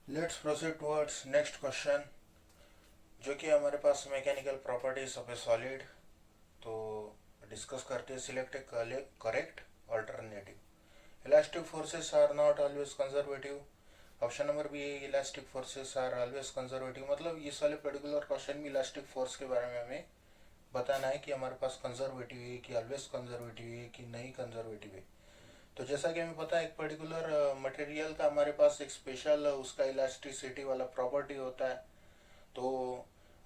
Let's proceed towards next question, जो कि हमारे पास mechanical properties of a solid. तो डिस्कस करते हैं, select a correct alternative. Elastic forces are not always conservative. Option number B, elastic forces are always conservative. मतलब इस वाले पर्टिकुलर क्वेश्चन में इलास्टिक फोर्स के बारे में हमें बताना है कि हमारे पास कंजर्वेटिव है कि ऑलवेज कंजर्वेटिव है कि नहीं कंजर्वेटिव है। तो जैसा कि हमें पता है, एक पर्टिकुलर मटेरियल का हमारे पास एक स्पेशल उसका इलास्टिसिटी वाला प्रॉपर्टी होता है। तो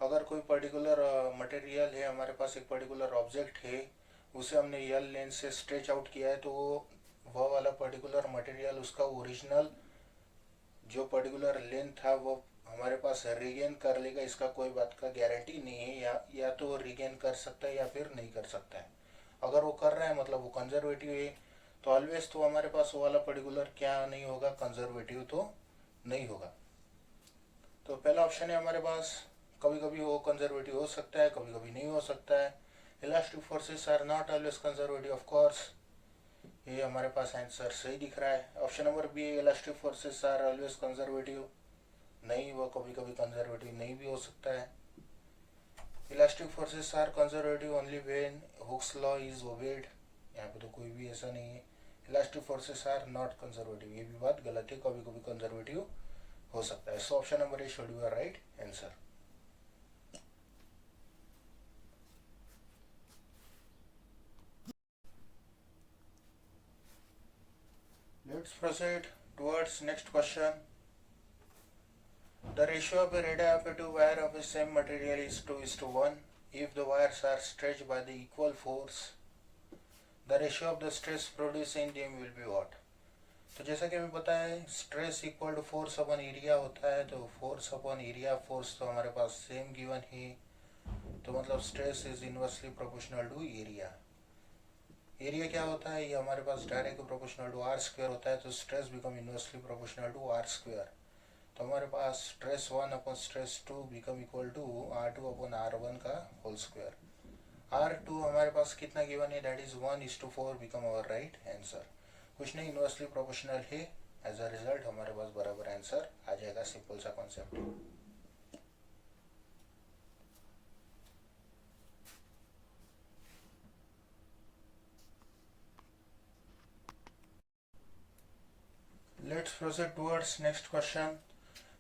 अगर कोई पर्टिकुलर मटेरियल है, हमारे पास एक पर्टिकुलर ऑब्जेक्ट है, उसे हमने यल लेंथ से स्ट्रेच आउट किया है, तो वह वाला पर्टिकुलर मटेरियल, उसका ओरिजिनल जो पर्टिकुलर लेंथ था वो हमारे पास रिगेन कर लेगा। इसका कोई बात का गारंटी नहीं है, या तो रिगेन कर सकता है या फिर नहीं कर सकता है। अगर वो कर रहा है मतलब वो कंजर्वेटिव है। तो ऑलवेज तो हमारे पास वो वाला पर्टिकुलर क्या नहीं होगा, कंजर्वेटिव तो नहीं होगा। तो पहला ऑप्शन है हमारे पास, कभी कभी वो कंजर्वेटिव हो सकता है, कभी कभी नहीं हो सकता है। Elastic forces are not always conservative, of course. ये हमारे पास आंसर सही दिख रहा है। Option number B, elastic forces are always conservative, नहीं, वो कभी कभी कंजर्वेटिव नहीं भी हो सकता है। Elastic forces are conservative only when Hooke's law is obeyed. यहाँ पे तो कोई भी ऐसा नहीं है। Elastic forces are not conservative, ये भी बात गलत है, कभी कभी कंजर्वेटिव हो सकता है। So option number A should be right answer. Let's proceed towards next question. The ratio of a radiative wire of the same material is 2:1. If the wires are stretched by the equal force, the ratio of the stress produced in them will be what? तो जैसा कि हमें पता है, stress equal to force upon area होता है। तो force upon area, force तो हमारे पास सेम गिवन है, तो मतलब stress is inversely proportional to area. Area क्या होता है, ये हमारे पास direct proportional to R square होता है, तो stress become inversely proportional to R square. तो हमारे पास stress 1 upon stress 2 become equal to R2 upon R1 का होल स्क्वायर। R2 हमारे पास कितना गिवन है, that is 1:4 become our right answer. कुछ नहीं, इनवर्सली प्रोपोर्शनल है, एज अ रिजल्ट हमारे पास बराबर आंसर आ जाएगा। सिंपल सा concept. Let's proceed towards next question.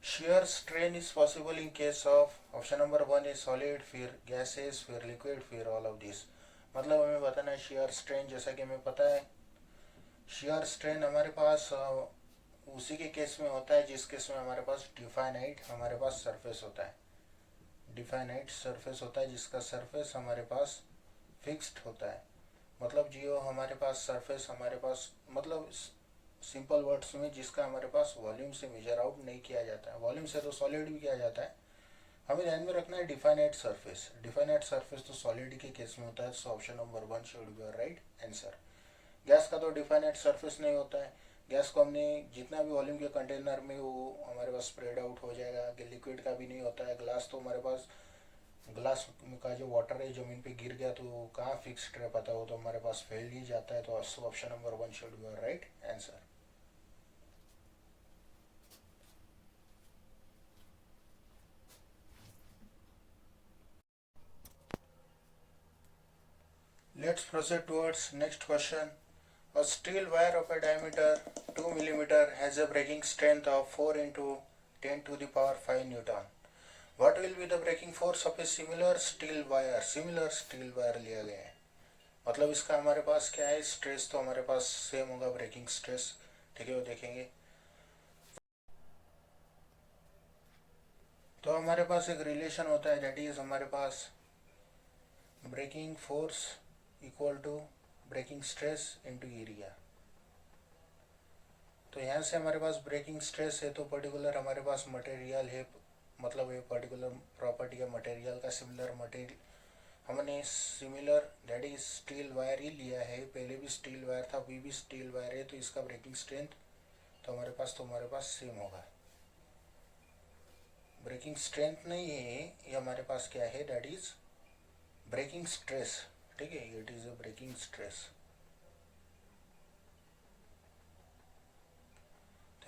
Shear strain is possible in case of, option number 1 is solid, फिर gases, फिर liquid, फिर ऑल ऑफ दिस। मतलब हमें बताना है शेयर स्ट्रेन। जैसा कि हमें पता है, शेयर स्ट्रेन हमारे पास उसी के केस में होता है जिस केस में हमारे पास डिफाइनाइट हमारे पास सरफेस होता है। डिफाइनाइट सरफेस होता है जिसका सरफेस हमारे पास फिक्स्ड होता है। मतलब जो हमारे पास सरफेस हमारे पास, मतलब सिंपल वर्ड्स में, जिसका हमारे पास वॉल्यूम से मेजर आउट नहीं किया जाता है। वॉल्यूम से तो सॉलिड भी किया जाता है। हमें ध्यान में रखना है डिफाइनाइट सरफेस। डिफाइनाइट सरफेस तो सॉलिड के केस में होता है। So option number 1 should B right answer. Gas का तो डिफाइनाइट सरफेस नहीं होता है। गैस को हमने जितना भी वॉल्यूम के कंटेनर में, वो हमारे पास स्प्रेड आउट हो जाएगा। लिक्विड का भी नहीं होता है। ग्लास तो हमारे पास, ग्लास का जो वाटर है जमीन पे गिर गया तो वो कहाँ फिक्स्ड रह पाता है, वो तो हमारे पास फैल ही जाता है। तो option number 1 should B right answer. Let's proceed towards next question. A steel wire of a diameter 2 mm has a breaking strength of 4 into 10 to the power 5 Newton. What will be the breaking force of a similar steel wire? Similar steel wire लिया गया है, मतलब इसका हमारे पास क्या है, stress तो हमारे पास सेम होगा, ब्रेकिंग स्ट्रेस। ठीक है, वो देखेंगे। तो हमारे पास एक रिलेशन होता है, दैट इज हमारे पास breaking force equal to breaking stress into area. तो यहाँ से हमारे पास ब्रेकिंग स्ट्रेस है, तो पर्टिकुलर हमारे पास मटेरियल है, मतलब ये पर्टिकुलर प्रॉपर्टी है मटेरियल का, सिमिलर मटेरियल। हमने similar that is steel wire ही लिया है, पहले भी स्टील वायर था, अभी भी स्टील वायर है, तो इसका ब्रेकिंग स्ट्रेंथ तो हमारे पास सेम होगा। ब्रेकिंग स्ट्रेंथ नहीं है ये, हमारे पास क्या है, दैट इज ब्रेकिंग स्ट्रेस। ठीक है, it is a breaking stress.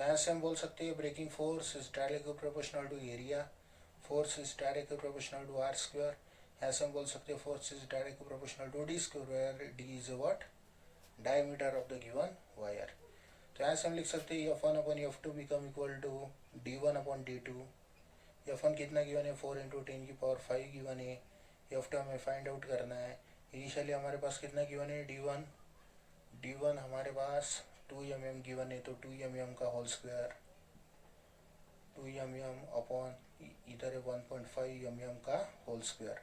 तो यहाँ से हम बोल सकते हैं breaking force is directly proportional to area, force is directly proportional to R square. यहाँ से हम बोल सकते हैं force is directly proportional to D square, where D is what, diameter of the given wire. तो यहाँ से हम लिख सकते हैं F1 upon F2 become equal to D1 upon D2। F1 कितना गिवन है, 4 इंटू 10 की पावर 5 गिवन है। F2 हमें फाइंड आउट करना है। इनिशियली हमारे पास कितना गिवन है, D1 हमारे पास 2 mm गिवन है, तो 2 mm का होल स्क्वायर, 2 mm अपॉन इधर है 1.5 mm का होल स्क्वायर।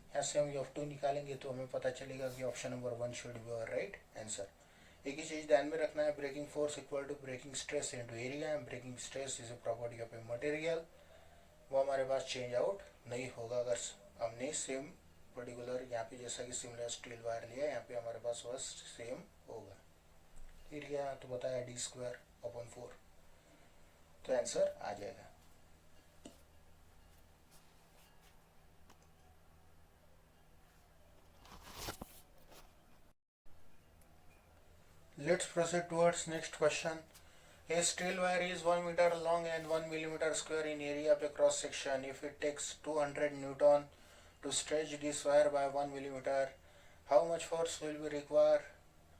यहाँ से हम F2 निकालेंगे तो हमें पता चलेगा कि option number 1 should be our right answer. एक ही चीज़ ध्यान में रखना है, breaking force equal to breaking stress into area and breaking stress is a property of a material. वो हमारे पास चेंज आउट नहीं होगा अगर हमने सेम पर्टिकुलर यहाँ पे जैसा कि सिमिलर स्टील वायर लिया, यहाँ पे हमारे पास वह सेम होगा। एरिया तो बताया डी स्क्वायर अपॉन 4, तो आंसर आ जाएगा। Let's proceed towards next question. A steel wire is 1 meter long and 1 millimeter square in area of a cross section. If it takes 200 Newton to stretch this wire by 1 millimeter, how much force will be required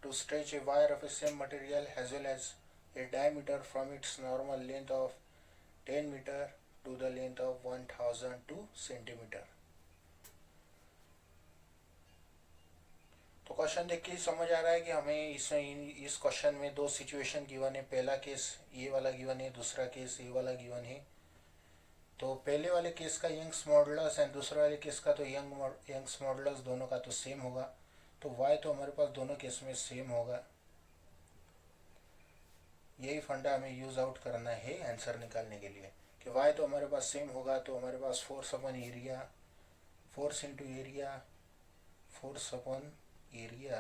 to stretch a wire of the same material as well as a diameter from its normal length of 10 meter to the length of 1002 centimeter? तो question देख के समझ आ रहा है कि हमें इस question में दो सिचुएशन गिवन है। पहला केस ये वाला गिवन है, दूसरा केस ये वाला गिवन है। तो पहले वाले केस का यंग्स मॉडुलस एंड दूसरे वाले केस का तो यंग्स मॉडुलस दोनों का तो सेम होगा, तो वाई तो हमारे पास दोनों केस में सेम होगा। यही फंडा हमें यूज आउट करना है आंसर निकालने के लिए कि वाई तो हमारे पास सेम होगा, तो हमारे पास force upon area, force into area, force upon area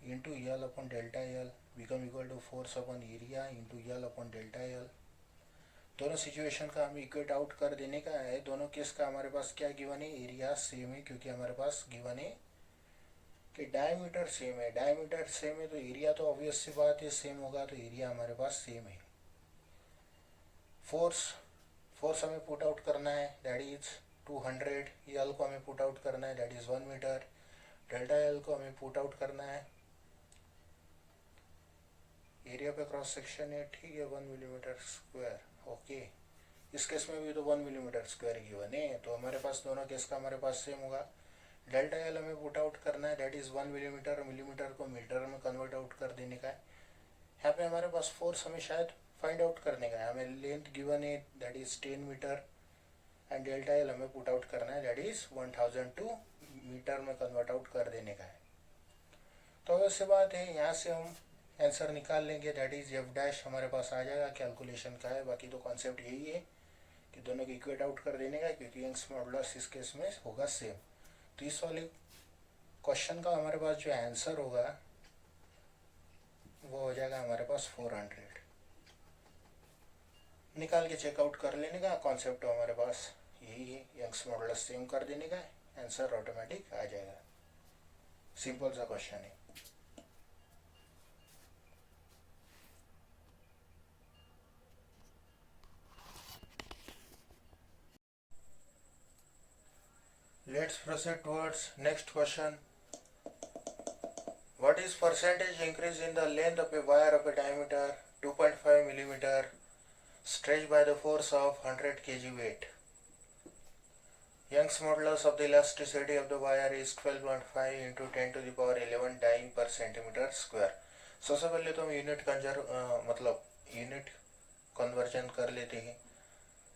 into L upon delta L become equal to force upon area into L upon delta L. दोनों सिचुएशन का हमें इक्वेट आउट कर देने का है। दोनों केस का हमारे पास क्या गिवन है, एरिया सेम है, क्योंकि हमारे पास गिवन है कि डायमीटर सेम है। डायमीटर सेम है तो एरिया तो ऑब्वियस सी बात है सेम होगा, तो एरिया हमारे पास सेम है। फोर्स हमें पुट आउट करना है, दैट इज 200। यल को हमें पुट आउट करना है, that is 1 metre. Delta L को हमें पुट आउट करना है, एरिया पे क्रॉस सेक्शन है, ठीक है 1 मिलीमीटर स्क्वायर। ओके, इस केस में भी तो 1 मिलीमीटर स्क्वायर गिवन है, तो हमारे पास दोनों केस का हमारे पास सेम होगा। डेल्टा एल हमें पुट आउट करना है, दैट इज 1 मिलीमीटर। मिलीमीटर को मीटर में कन्वर्ट आउट कर देने का है। यहाँ पे हमारे पास फोर्स हमें शायद फाइंड आउट करने का है। हमें लेंथ गिवन है, that is 10 metre and delta L हमें पुट आउट करना है, दैट इज 1002 मीटर में कन्वर्ट आउट कर देने का है। तो वैसे बात है, यहाँ से हम आंसर निकाल लेंगे, दैट इज एफ डैश हमारे पास आ जाएगा। कैलकुलेशन का है, बाकी तो कॉन्सेप्ट यही है कि दोनों को इक्वेट आउट कर देने का, क्योंकि यंग्स मॉडुलस इस केस में होगा सेम। तो इस वाले क्वेश्चन का हमारे पास जो आंसर होगा वो हो जाएगा हमारे पास 400। निकाल के चेकआउट कर लेने का, कॉन्सेप्ट हमारे पास यही है, यंग्स मॉडुलस सेम कर देने का, आंसर ऑटोमेटिक आ जाएगा। सिंपल सा क्वेश्चन है। Let's proceed towards next question. What is percentage increase in the length of a wire of a diameter 2.5 millimeter stretched by the force of 100 kg weight? Young's modulus of the elasticity of the wire is 12.5 into 10 to the power 11 dyne per centimeter square. सबसे पहले तो हम unit conversion कर लेते हैं।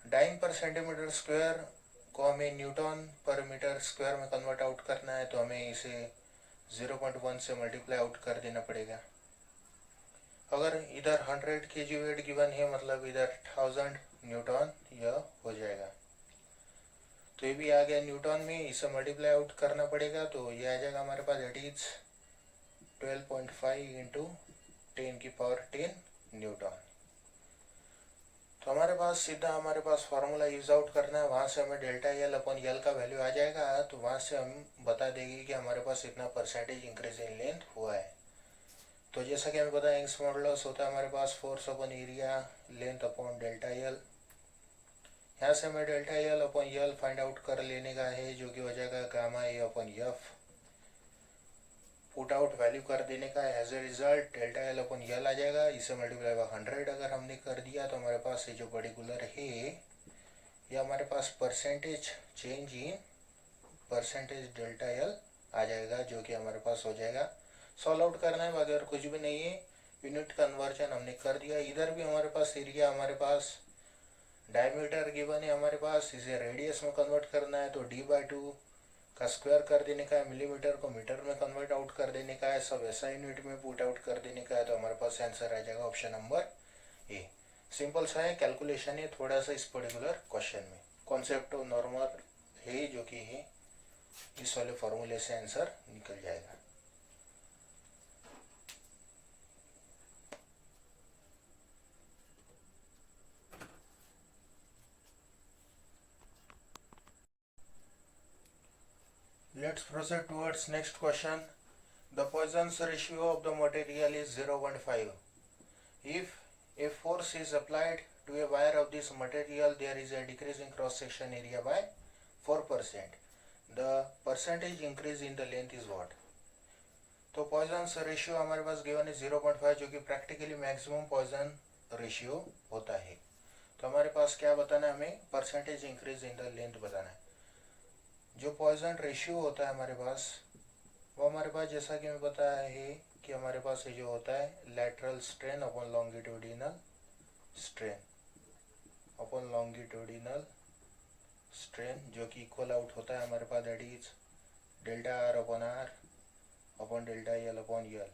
Dine पर centimetre square को हमें न्यूटन पर मीटर स्क्वायर में कन्वर्ट आउट करना है, तो हमें इसे 0.1 से मल्टीप्लाई आउट कर देना पड़ेगा। अगर इधर 100 kg वेट गिवन है, मतलब इधर 1000 न्यूटन यह हो जाएगा। तो ये भी आ गया न्यूटन में, इसे मल्टीप्लाई आउट करना पड़ेगा, तो ये आ जाएगा हमारे पास, दैट इज 12.5 इंटू 10 की पावर 10 न्यूटन। तो हमारे पास सीधा हमारे पास फार्मूला यूज आउट करना है, वहाँ से हमें डेल्टा एल अपॉन यल का वैल्यू आ जाएगा, तो वहाँ से हम बता देंगे कि हमारे पास इतना परसेंटेज इंक्रीज इन लेंथ हुआ है। तो जैसा कि हमें पता है यंग्स मॉडुलस होता है हमारे पास force upon area length upon delta L. यहाँ से हमें delta L upon L find out कर लेने का है, जो कि हो जाएगा gamma A upon F. Put out value कर देने का है, as a result delta L upon L आ जाएगा। इसे मल्टीप्लाई बाय 100 अगर हमने कर दिया तो हमारे पास ये जो पर्टिकुलर है ये हमारे पास percentage change in percentage delta L आ जाएगा, जो कि हमारे पास हो जाएगा। सॉल्व आउट करना है, बाकी और कुछ भी नहीं है। यूनिट कन्वर्जन हमने कर दिया। इधर भी हमारे पास एरिया, हमारे पास डायमीटर गिवन है हमारे पास, इसे रेडियस में कन्वर्ट करना है तो d/2 का स्क्वायर कर देने का है, मिलीमीटर को मीटर में कन्वर्ट आउट कर देने का है, सब ऐसा यूनिट में पुट आउट कर देने का है। तो हमारे पास आंसर आ जाएगा ऑप्शन नंबर ए। सिंपल सा है, कैलकुलेशन है थोड़ा सा इस पर्टिकुलर क्वेश्चन में। कॉन्सेप्ट नॉर्मल है जो कि है, इस वाले फॉर्मूले से आंसर निकल जाएगा। Let's proceed towards next question. The Poisson's ratio of the material is 0.5. If a force is applied to a wire of this material, there is a decrease in cross-section area by 4%. The percentage increase in the length is what? तो poisons ratio हमारे पास given है 0.5, जो कि practically maximum Poisson ratio होता है। तो हमारे पास क्या बताना है, हमें percentage increase in the length बताना है। जो पॉइजन रेशियो होता है हमारे पास, वो हमारे पास जैसा कि हमें पता है कि हमारे पास ये जो होता है lateral strain upon longitudinal strain upon longitudinal strain, जो कि इक्वल आउट होता है हमारे पास, that is delta R upon R upon delta L upon L,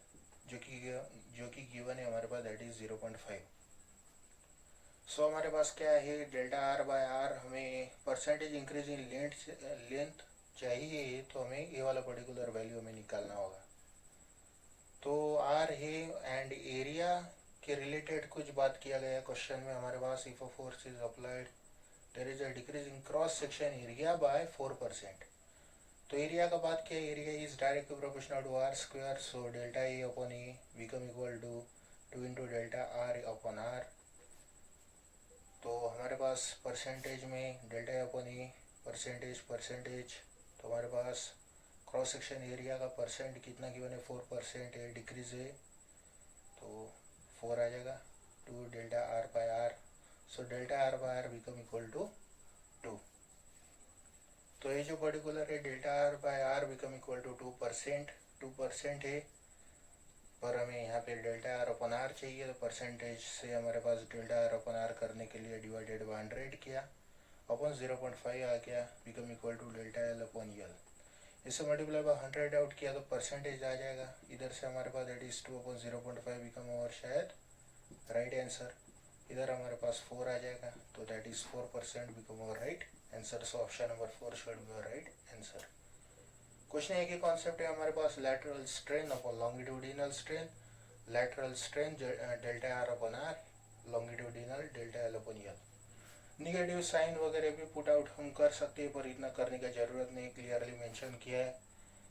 जो कि गिवन है हमारे पास, दैट इज 0.5। सो हमारे पास क्या है, डेल्टा आर बाय आर, हमें परसेंटेज इंक्रीज इन लेंथ चाहिए, तो हमें ये वाला पर्टिकुलर वैल्यू हमें निकालना होगा। तो आर है एंड एरिया के रिलेटेड कुछ बात किया गया क्वेश्चन में हमारे पास। If a force is applied there is a decrease in cross section area by 4%। तो एरिया का बात किया, area is directly proportional to R square, so delta A upon A become equal to 2 into delta R upon R. तो हमारे पास percentage में delta A upon A percentage, तो हमारे पास क्रॉस सेक्शन एरिया का परसेंट कितना गिवन है, 4% है, डिक्रीज है तो 4 आ जाएगा, 2 delta R by R, so delta R by R become equal to 2। तो ये जो पर्टिकुलर है delta R by R become equal to 2% है, पर हमें यहाँ पे डेल्टा आर अपन आर चाहिए, तो परसेंटेज से हमारे पास डेल्टा आर अपन आर करने के लिए डिवाइडेड बाय 100 किया, अपन 0.5 आ गया, become equal to delta L upon L. इसे मल्टीप्लाई बाय 100 आउट किया तो परसेंटेज आ जाएगा। इधर से हमारे पास दैट इज 2 अपन 0.5 बिकम और शायद राइट आंसर। इधर हमारे पास 4 आ जाएगा, तो that is 4% become our right answer. So option number 4 should be our right answer. Question एक ही कॉन्सेप्ट है हमारे पास, lateral strain upon longitudinal strain, lateral strain delta R upon R, longitudinal delta L upon L. Negative sign वगैरह भी put out हम कर सकते हैं, पर इतना करने का जरूरत नहीं, क्लियरली मेंशन किया है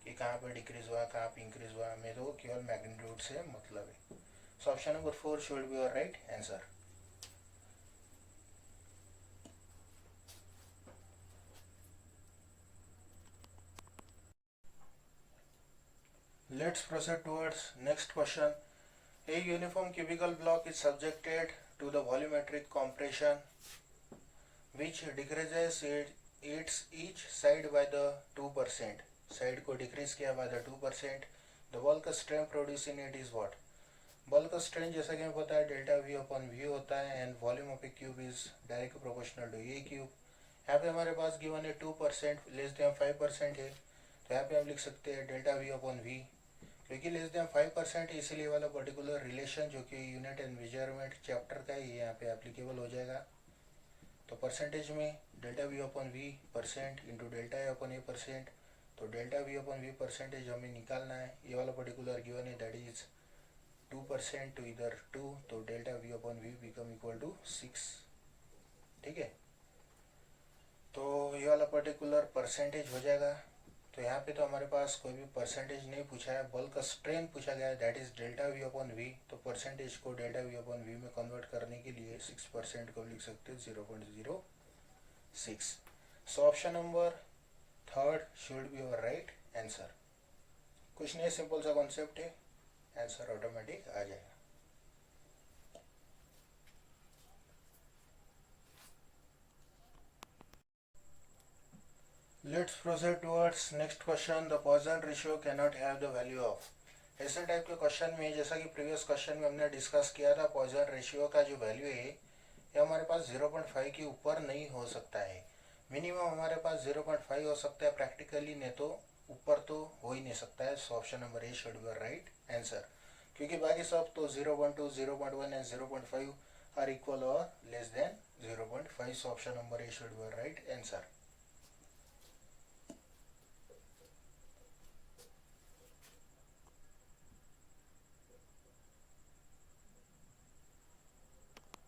कि कहाँ पर डिक्रीज हुआ कहाँ पर इंक्रीज हुआ, हमें तो केवल मैग्नीट्यूड से मतलब है। So option number 4 should be our right answer. Let's proceed towards next question. A uniform cubical block is subjected to the volumetric compression which decreases its each side by the 2%. Side को decrease किया by the 2%. The bulk strain produced in it is what? Bulk strain जैसा कि हमें पता है delta V upon V होता है and volume of a cube is direct proportional to a cube. यहाँ पे हमारे पास गिवन है 2% लेस देन 5% है, तो यहाँ पे हम लिख सकते हैं डेल्टा V अपॉन V, क्योंकि लेस देन 5% इसलिए वाला पर्टिकुलर रिलेशन जो कि यूनिट एंड मेजरमेंट चैप्टर का ही यहाँ पे एप्लीकेबल हो जाएगा। तो परसेंटेज में delta V upon V percent into delta A upon A percent, तो delta V upon V percentage हमें निकालना है। ये वाला पर्टिकुलर गिवन है दैट इज 2% टू इधर 2, तो delta V upon V become equal to 6। ठीक है, तो ये वाला पर्टिकुलर परसेंटेज हो जाएगा तो यहाँ पे तो हमारे पास कोई भी परसेंटेज नहीं पूछा है, बल्क स्ट्रेन पूछा गया है, that is delta V upon V. तो परसेंटेज को डेल्टा वी अपॉन वी में कन्वर्ट करने के लिए 6% को लिख सकते हैं 0.06। So option number third should be your right answer. कुछ नहीं, सिंपल सा कॉन्सेप्ट है, आंसर ऑटोमेटिक आ जाएगा। Let's proceed towards next question. The Poisson ratio can not have the value of. ऐसे टाइप के क्वेश्चन में, जैसा कि प्रीवियस क्वेश्चन में हमने डिस्कस किया था, पॉइजन रेशियो का जो वैल्यू है ये हमारे पास 0.5 के ऊपर नहीं हो सकता है। मिनिमम हमारे पास 0.5 हो सकता है प्रैक्टिकली, नहीं तो ऊपर तो हो ही नहीं सकता है। So option number A should be right answer, क्योंकि बाकी सब तो 0.2, 0.1 एंड 0.5 आर इक्वल और less than 0.5। So option number A should be right answer.